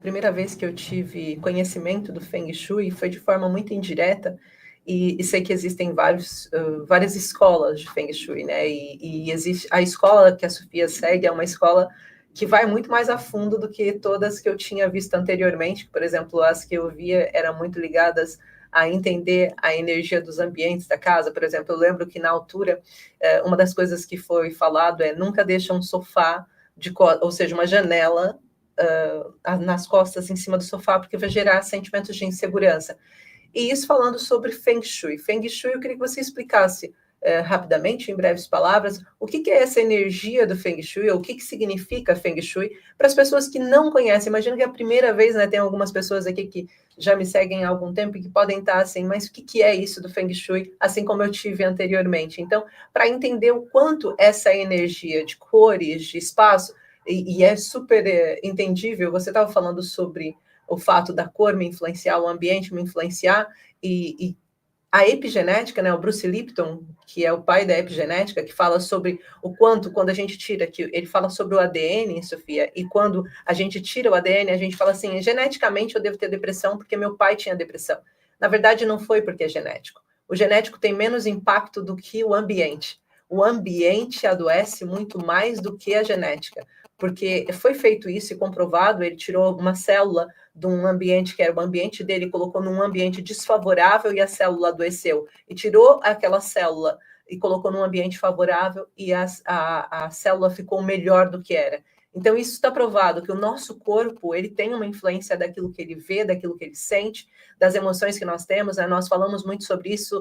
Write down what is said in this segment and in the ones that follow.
primeira vez que eu tive conhecimento do Feng Shui foi de forma muito indireta, e sei que existem várias escolas de Feng Shui, né? E existe a escola que a Sofia segue, é uma escola que vai muito mais a fundo do que todas que eu tinha visto anteriormente. Por exemplo, as que eu via eram muito ligadas a entender a energia dos ambientes da casa. Por exemplo, eu lembro que na altura, uma das coisas que foi falado é nunca deixa um sofá, ou seja, uma janela nas costas, em cima do sofá, porque vai gerar sentimentos de insegurança. E isso falando sobre Feng Shui. Feng Shui, eu queria que você explicasse rapidamente, em breves palavras, o que é essa energia do Feng Shui, ou o que significa Feng Shui, para as pessoas que não conhecem. Imagino que é a primeira vez, né, tem algumas pessoas aqui que já me seguem há algum tempo e que podem estar assim, mas o que é isso do Feng Shui, assim como eu tive anteriormente. Então, para entender o quanto essa energia de cores, de espaço, e é super entendível, você estava falando sobre o fato da cor me influenciar, o ambiente me influenciar, e a epigenética, né, o Bruce Lipton, que é o pai da epigenética, que fala sobre o quanto, quando a gente tira, que ele fala sobre o ADN, Sofia, e quando a gente tira o ADN, a gente fala assim, geneticamente eu devo ter depressão porque meu pai tinha depressão. Na verdade, não foi porque é genético. O genético tem menos impacto do que o ambiente. O ambiente adoece muito mais do que a genética, porque foi feito isso e comprovado, ele tirou uma célula de um ambiente que era o ambiente dele, colocou num ambiente desfavorável e a célula adoeceu. E tirou aquela célula e colocou num ambiente favorável e a célula ficou melhor do que era. Então, isso está provado, que o nosso corpo, ele tem uma influência daquilo que ele vê, daquilo que ele sente, das emoções que nós temos, né? Nós falamos muito sobre isso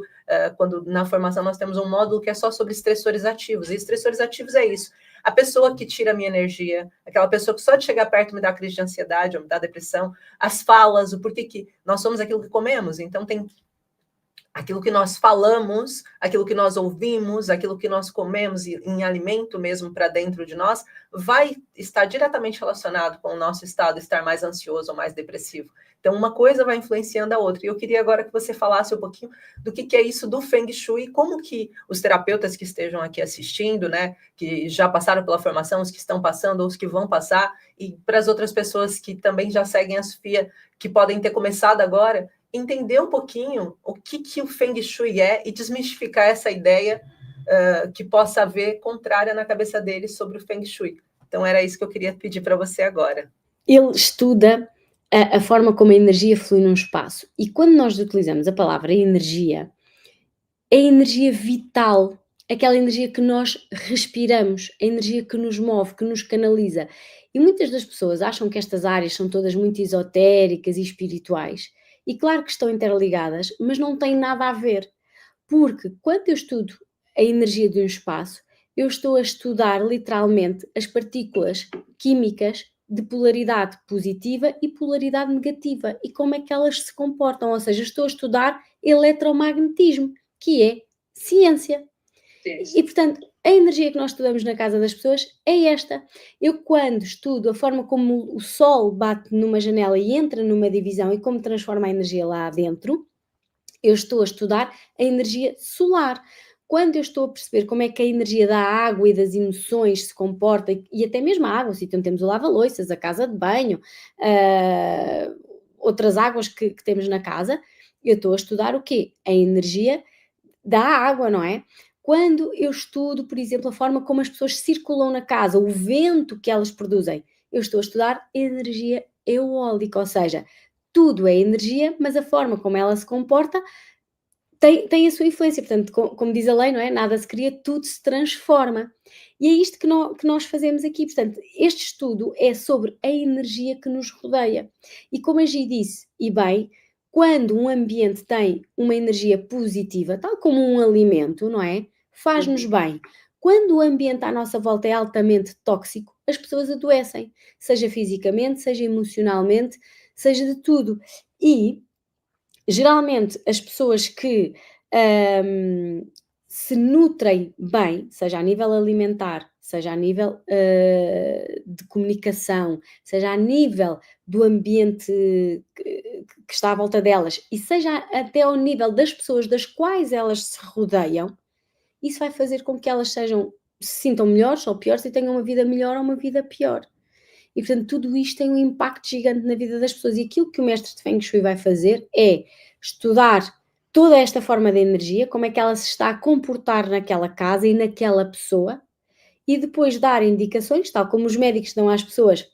quando na formação nós temos um módulo que é só sobre estressores ativos, e estressores ativos é isso. A pessoa que tira a minha energia, aquela pessoa que só de chegar perto me dá crise de ansiedade ou me dá depressão, as falas, o porquê que nós somos aquilo que comemos, então tem aquilo que nós falamos, aquilo que nós ouvimos, aquilo que nós comemos em alimento mesmo para dentro de nós, vai estar diretamente relacionado com o nosso estado, estar mais ansioso ou mais depressivo. Então, uma coisa vai influenciando a outra. E eu queria agora que você falasse um pouquinho do que é isso do Feng Shui, como que os terapeutas que estejam aqui assistindo, né, que já passaram pela formação, os que estão passando, ou os que vão passar, e para as outras pessoas que também já seguem a Sofia, que podem ter começado agora, entender um pouquinho o que o Feng Shui é e desmistificar essa ideia que possa haver contrária na cabeça deles sobre o Feng Shui. Então, era isso que eu queria pedir para você agora. Ele estuda a forma como a energia flui num espaço. E quando nós utilizamos a palavra energia, é a energia vital, aquela energia que nós respiramos, a energia que nos move, que nos canaliza. E muitas das pessoas acham que estas áreas são todas muito esotéricas e espirituais. E claro que estão interligadas, mas não têm nada a ver. Porque quando eu estudo a energia de um espaço, eu estou a estudar literalmente as partículas químicas de polaridade positiva e polaridade negativa e como é que elas se comportam, ou seja, estou a estudar eletromagnetismo, que é ciência. E, portanto, a energia que nós estudamos na casa das pessoas é esta. Eu, quando estudo a forma como o Sol bate numa janela e entra numa divisão e como transforma a energia lá dentro, eu estou a estudar a energia solar. Quando eu estou a perceber como é que a energia da água e das emoções se comporta, e até mesmo a água, o sítio onde temos o lava-loiças, a casa de banho, outras águas que temos na casa, eu estou a estudar o quê? A energia da água, não é? Quando eu estudo, por exemplo, a forma como as pessoas circulam na casa, o vento que elas produzem, eu estou a estudar energia eólica, ou seja, tudo é energia, mas a forma como ela se comporta tem a sua influência. Portanto, como diz a lei, não é? Nada se cria, tudo se transforma. E é isto que nós fazemos aqui. Portanto, este estudo é sobre a energia que nos rodeia. E como a Gi disse, e bem, quando um ambiente tem uma energia positiva, tal como um alimento, não é? Faz-nos bem. Quando o ambiente à nossa volta é altamente tóxico, as pessoas adoecem, seja fisicamente, seja emocionalmente, seja de tudo. E geralmente as pessoas que se nutrem bem, seja a nível alimentar, seja a nível de comunicação, seja a nível do ambiente que está à volta delas e seja até ao nível das pessoas das quais elas se rodeiam, isso vai fazer com que elas se sintam melhores ou piores e tenham uma vida melhor ou uma vida pior. e portanto tudo isto tem um impacto gigante na vida das pessoas, e aquilo que o mestre de Feng Shui vai fazer é estudar toda esta forma de energia, como é que ela se está a comportar naquela casa e naquela pessoa, e depois dar indicações, tal como os médicos dão às pessoas.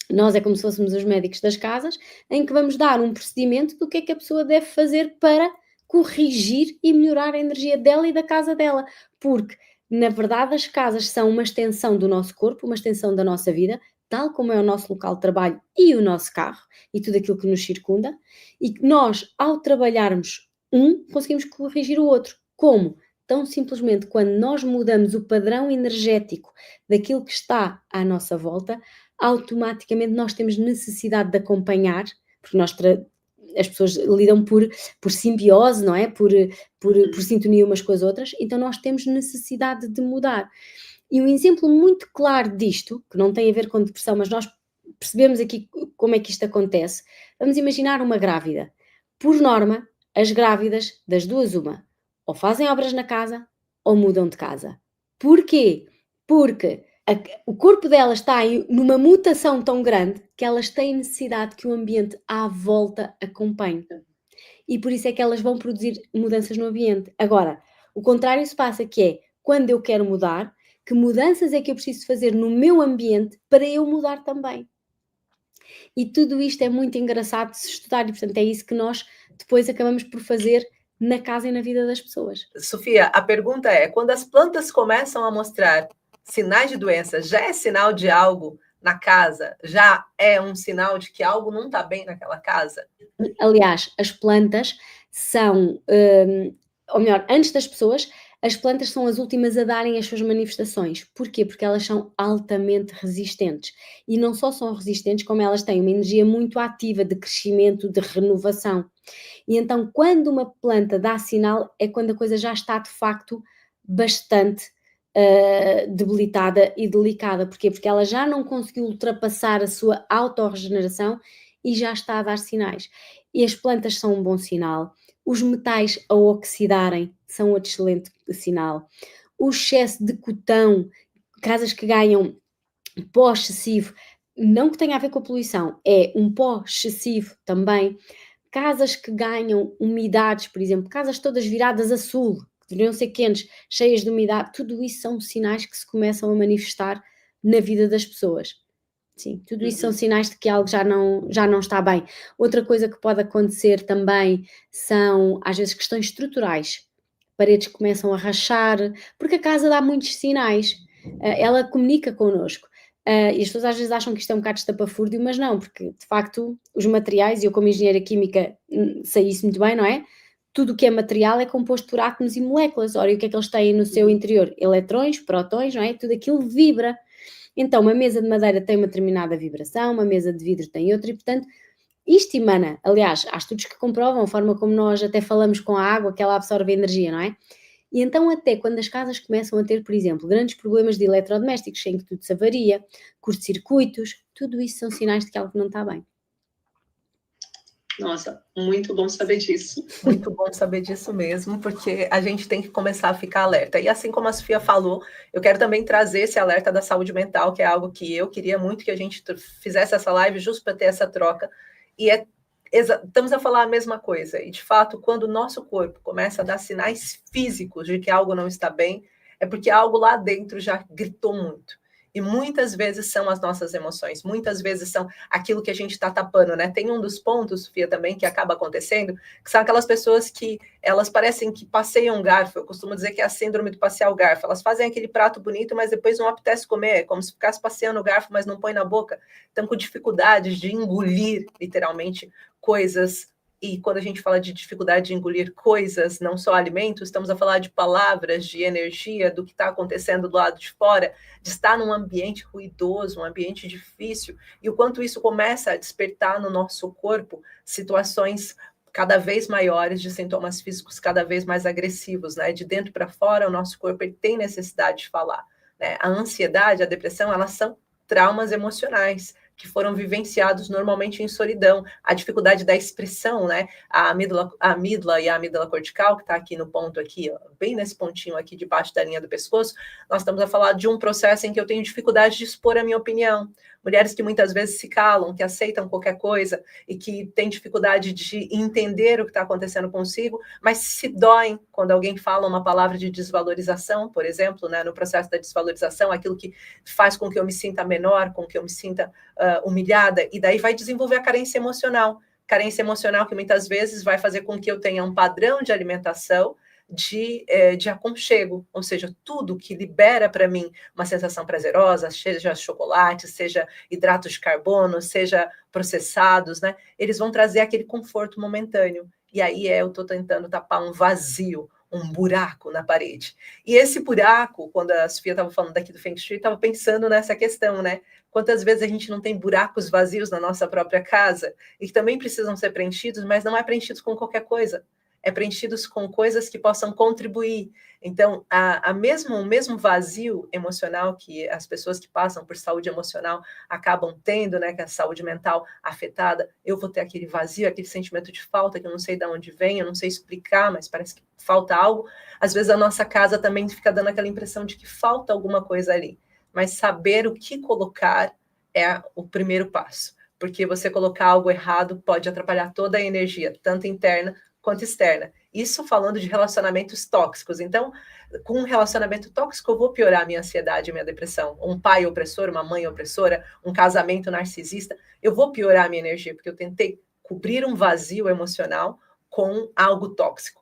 Nós é como se fôssemos os médicos das casas, em que vamos dar um procedimento do que é que a pessoa deve fazer para corrigir e melhorar a energia dela e da casa dela, porque na verdade as casas são uma extensão do nosso corpo, uma extensão da nossa vida, tal como é o nosso local de trabalho e o nosso carro e tudo aquilo que nos circunda, e que nós, ao trabalharmos conseguimos corrigir o outro. Como? Tão simplesmente quando nós mudamos o padrão energético daquilo que está à nossa volta, automaticamente nós temos necessidade de acompanhar, porque as pessoas lidam por simbiose, não é? Por sintonia umas com as outras, então nós temos necessidade de mudar. E um exemplo muito claro disto, que não tem a ver com depressão, mas nós percebemos aqui como é que isto acontece. Vamos imaginar uma grávida. Por norma, as grávidas, das duas uma, ou fazem obras na casa ou mudam de casa. Porquê? Porque o corpo delas está numa mutação tão grande que elas têm necessidade que o ambiente à volta acompanhe. E por isso é que elas vão produzir mudanças no ambiente. Agora, o contrário se passa, que é, quando eu quero mudar, que mudanças é que eu preciso fazer no meu ambiente para eu mudar também? E tudo isto é muito engraçado de se estudar, e portanto é isso que nós depois acabamos por fazer na casa e na vida das pessoas. Sofia, a pergunta é, quando as plantas começam a mostrar sinais de doença, já é sinal de algo na casa? Já é um sinal de que algo não está bem naquela casa? Aliás, as plantas são, ou melhor, antes das pessoas, as plantas são as últimas a darem as suas manifestações. Porquê? Porque elas são altamente resistentes. E não só são resistentes, como elas têm uma energia muito ativa de crescimento, de renovação. E então, quando uma planta dá sinal, é quando a coisa já está, de facto, bastante debilitada e delicada. Porquê? Porque ela já não conseguiu ultrapassar a sua autorregeneração e já está a dar sinais. E as plantas são um bom sinal. Os metais a oxidarem são outro excelente sinal. O excesso de cotão, casas que ganham pó excessivo, não que tenha a ver com a poluição, é um pó excessivo também. Casas que ganham umidades, por exemplo, casas todas viradas a sul, que deveriam ser quentes, cheias de umidade, tudo isso são sinais que se começam a manifestar na vida das pessoas. Sim, tudo isso são sinais de que algo já não está bem. Outra coisa que pode acontecer também são, às vezes, questões estruturais. Paredes que começam a rachar, porque a casa dá muitos sinais. Ela comunica connosco. E as pessoas às vezes acham que isto é um bocado estapafúrdio, mas não, porque de facto os materiais, e eu como engenheira química sei isso muito bem, não é? Tudo o que é material é composto por átomos e moléculas. Ora, e o que é que eles têm no seu interior? Eletrões, prótons, não é? Tudo aquilo vibra. Então, uma mesa de madeira tem uma determinada vibração, uma mesa de vidro tem outra, e portanto, isto emana, aliás, há estudos que comprovam a forma como nós até falamos com a água, que ela absorve a energia, não é? E então, até quando as casas começam a ter, por exemplo, grandes problemas de eletrodomésticos, sem que tudo se avaria, curto-circuitos, tudo isso são sinais de que algo não está bem. Nossa, muito bom saber disso. Muito bom saber disso mesmo, porque a gente tem que começar a ficar alerta. E assim como a Sofia falou, eu quero também trazer esse alerta da saúde mental, que é algo que eu queria muito que a gente fizesse essa live justo para ter essa troca. E estamos a falar a mesma coisa. E, de fato, quando o nosso corpo começa a dar sinais físicos de que algo não está bem, é porque algo lá dentro já gritou muito. E muitas vezes são as nossas emoções, muitas vezes são aquilo que a gente está tapando, né? Tem um dos pontos, Sofia, também, que acaba acontecendo, que são aquelas pessoas que elas parecem que passeiam garfo. Eu costumo dizer que é a síndrome do passear o garfo. Elas fazem aquele prato bonito, mas depois não apetece comer, é como se ficasse passeando o garfo, mas não põe na boca. Estão com dificuldades de engolir, literalmente, coisas. E quando a gente fala de dificuldade de engolir coisas, não só alimentos, estamos a falar de palavras, de energia, do que está acontecendo do lado de fora, de estar num ambiente ruidoso, um ambiente difícil, e o quanto isso começa a despertar no nosso corpo situações cada vez maiores de sintomas físicos cada vez mais agressivos, né? De dentro para fora, o nosso corpo ele tem necessidade de falar, né? A ansiedade, a depressão, elas são traumas emocionais que foram vivenciados normalmente em solidão, a dificuldade da expressão, né? A amígdala e a amígdala cortical, que está aqui no ponto aqui, ó, bem nesse pontinho aqui debaixo da linha do pescoço, nós estamos a falar de um processo em que eu tenho dificuldade de expor a minha opinião, mulheres que muitas vezes se calam, que aceitam qualquer coisa e que têm dificuldade de entender o que está acontecendo consigo, mas se doem quando alguém fala uma palavra de desvalorização, por exemplo, né, no processo da desvalorização, aquilo que faz com que eu me sinta menor, com que eu me sinta humilhada, e daí vai desenvolver a carência emocional que muitas vezes vai fazer com que eu tenha um padrão de alimentação de aconchego, ou seja, tudo que libera para mim uma sensação prazerosa, seja chocolate, seja hidratos de carbono, seja processados, né? Eles vão trazer aquele conforto momentâneo. E aí eu estou tentando tapar um vazio, um buraco na parede. E esse buraco, quando a Sofia estava falando daqui do Feng Shui, estava pensando nessa questão, né? Quantas vezes a gente não tem buracos vazios na nossa própria casa e que também precisam ser preenchidos, mas não é preenchidos com qualquer coisa. É preenchidos com coisas que possam contribuir. Então, o mesmo vazio emocional que as pessoas que passam por saúde emocional acabam tendo, né, que a saúde mental afetada, eu vou ter aquele vazio, aquele sentimento de falta que eu não sei de onde vem, eu não sei explicar, mas parece que falta algo. Às vezes a nossa casa também fica dando aquela impressão de que falta alguma coisa ali. Mas saber o que colocar é o primeiro passo, porque você colocar algo errado pode atrapalhar toda a energia, tanto interna quanto externa. Isso falando de relacionamentos tóxicos. Então, com um relacionamento tóxico, eu vou piorar a minha ansiedade, a minha depressão. Um pai opressor, uma mãe opressora, um casamento narcisista, eu vou piorar a minha energia, porque eu tentei cobrir um vazio emocional com algo tóxico.